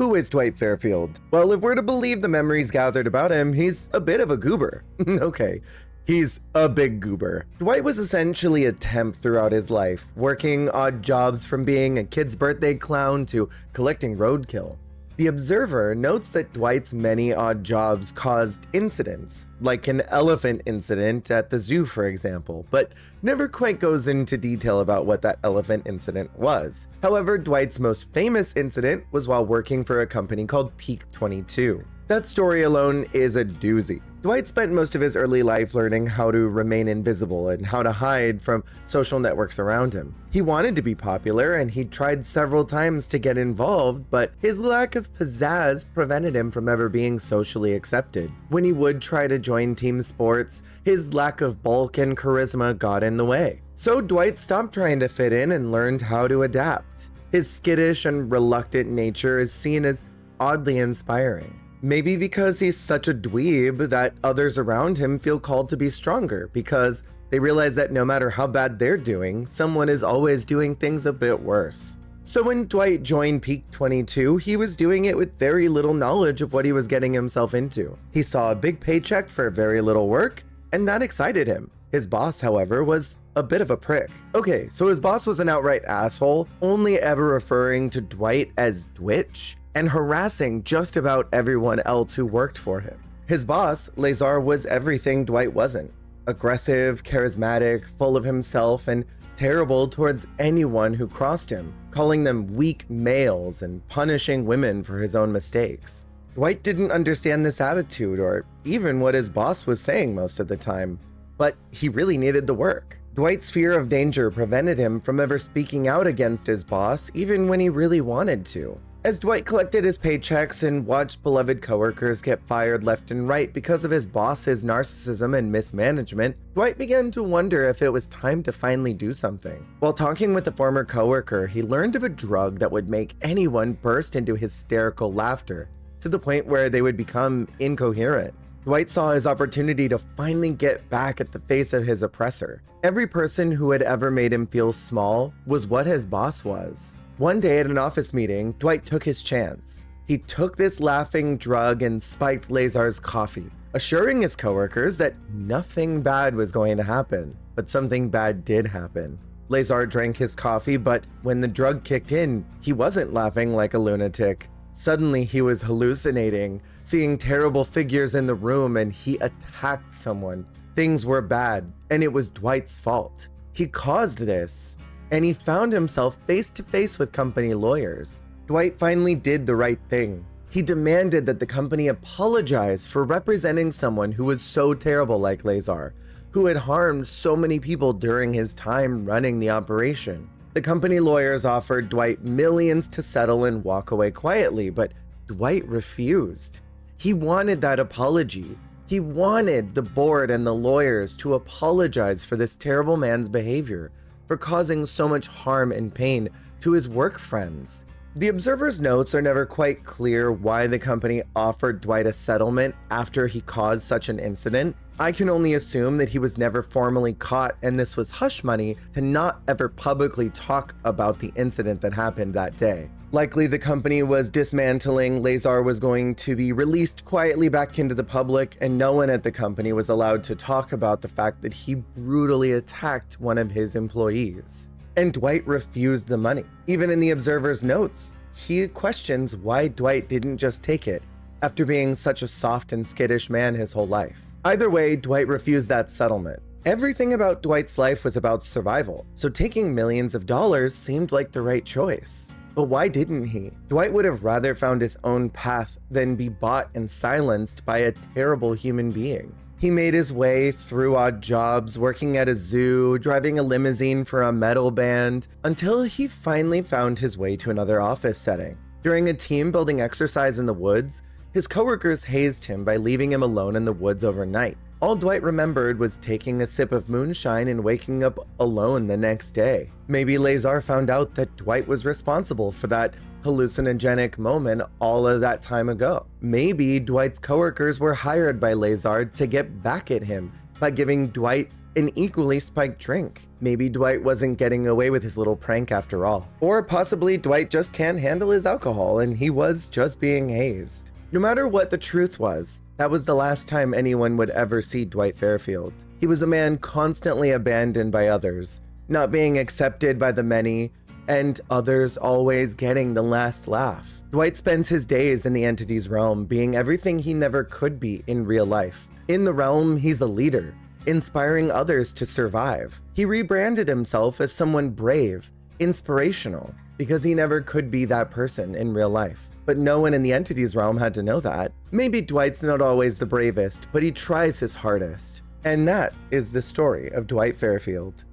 Who is Dwight Fairfield? Well, if we're to believe the memories gathered about him, he's a bit of a goober. Okay, he's a big goober. Dwight was essentially a temp throughout his life, working odd jobs from being a kid's birthday clown to collecting roadkill. The Observer notes that Dwight's many odd jobs caused incidents, like an elephant incident at the zoo for example, but never quite goes into detail about what that elephant incident was. However, Dwight's most famous incident was while working for a company called Peak 22. That story alone is a doozy. Dwight spent most of his early life learning how to remain invisible and how to hide from social networks around him. He wanted to be popular and he tried several times to get involved, but his lack of pizzazz prevented him from ever being socially accepted. When he would try to join team sports, his lack of bulk and charisma got in the way. So Dwight stopped trying to fit in and learned how to adapt. His skittish and reluctant nature is seen as oddly inspiring. Maybe because he's such a dweeb that others around him feel called to be stronger because they realize that no matter how bad they're doing, someone is always doing things a bit worse. So when Dwight joined Peak 22, he was doing it with very little knowledge of what he was getting himself into. He saw a big paycheck for very little work, and that excited him. His boss, however, was a bit of a prick. Okay, so his boss was an outright asshole, only ever referring to Dwight as Dwitch, and harassing just about everyone else who worked for him. His boss, Lazar, was everything Dwight wasn't. Aggressive, charismatic, full of himself, and terrible towards anyone who crossed him, calling them weak males and punishing women for his own mistakes. Dwight didn't understand this attitude or even what his boss was saying most of the time, but he really needed the work. Dwight's fear of danger prevented him from ever speaking out against his boss even when he really wanted to. As Dwight collected his paychecks and watched beloved coworkers get fired left and right because of his boss's narcissism and mismanagement, Dwight began to wonder if it was time to finally do something. While talking with a former coworker, he learned of a drug that would make anyone burst into hysterical laughter to the point where they would become incoherent. Dwight saw his opportunity to finally get back at the face of his oppressor. Every person who had ever made him feel small was what his boss was. One day at an office meeting, Dwight took his chance. He took this laughing drug and spiked Lazar's coffee, assuring his coworkers that nothing bad was going to happen. But something bad did happen. Lazar drank his coffee, but when the drug kicked in, he wasn't laughing like a lunatic. Suddenly, he was hallucinating, seeing terrible figures in the room, and he attacked someone. Things were bad, and it was Dwight's fault. He caused this. And he found himself face to face with company lawyers. Dwight finally did the right thing. He demanded that the company apologize for representing someone who was so terrible like Lazar, who had harmed so many people during his time running the operation. The company lawyers offered Dwight millions to settle and walk away quietly, but Dwight refused. He wanted that apology. He wanted the board and the lawyers to apologize for this terrible man's behavior, for causing so much harm and pain to his work friends. The Observer's notes are never quite clear why the company offered Dwight a settlement after he caused such an incident. I can only assume that he was never formally caught and this was hush money to not ever publicly talk about the incident that happened that day. Likely the company was dismantling, Lazar was going to be released quietly back into the public, and no one at the company was allowed to talk about the fact that he brutally attacked one of his employees. And Dwight refused the money. Even in the Observer's notes, he questions why Dwight didn't just take it after being such a soft and skittish man his whole life. Either way, Dwight refused that settlement. Everything about Dwight's life was about survival, so taking millions of dollars seemed like the right choice. But why didn't he? Dwight would have rather found his own path than be bought and silenced by a terrible human being. He made his way through odd jobs, working at a zoo, driving a limousine for a metal band, until he finally found his way to another office setting. During a team building exercise in the woods, his coworkers hazed him by leaving him alone in the woods overnight. All Dwight remembered was taking a sip of moonshine and waking up alone the next day. Maybe Lazar found out that Dwight was responsible for that hallucinogenic moment all of that time ago. Maybe Dwight's coworkers were hired by Lazar to get back at him by giving Dwight an equally spiked drink. Maybe Dwight wasn't getting away with his little prank after all. Or possibly Dwight just can't handle his alcohol and he was just being hazed. No matter what the truth was, that was the last time anyone would ever see Dwight Fairfield. He was a man constantly abandoned by others, not being accepted by the many, and others always getting the last laugh. Dwight spends his days in the entity's realm, being everything he never could be in real life. In the realm, he's a leader, inspiring others to survive. He rebranded himself as someone brave, inspirational, because he never could be that person in real life. But no one in the entity's realm had to know that. Maybe Dwight's not always the bravest, but he tries his hardest. And that is the story of Dwight Fairfield.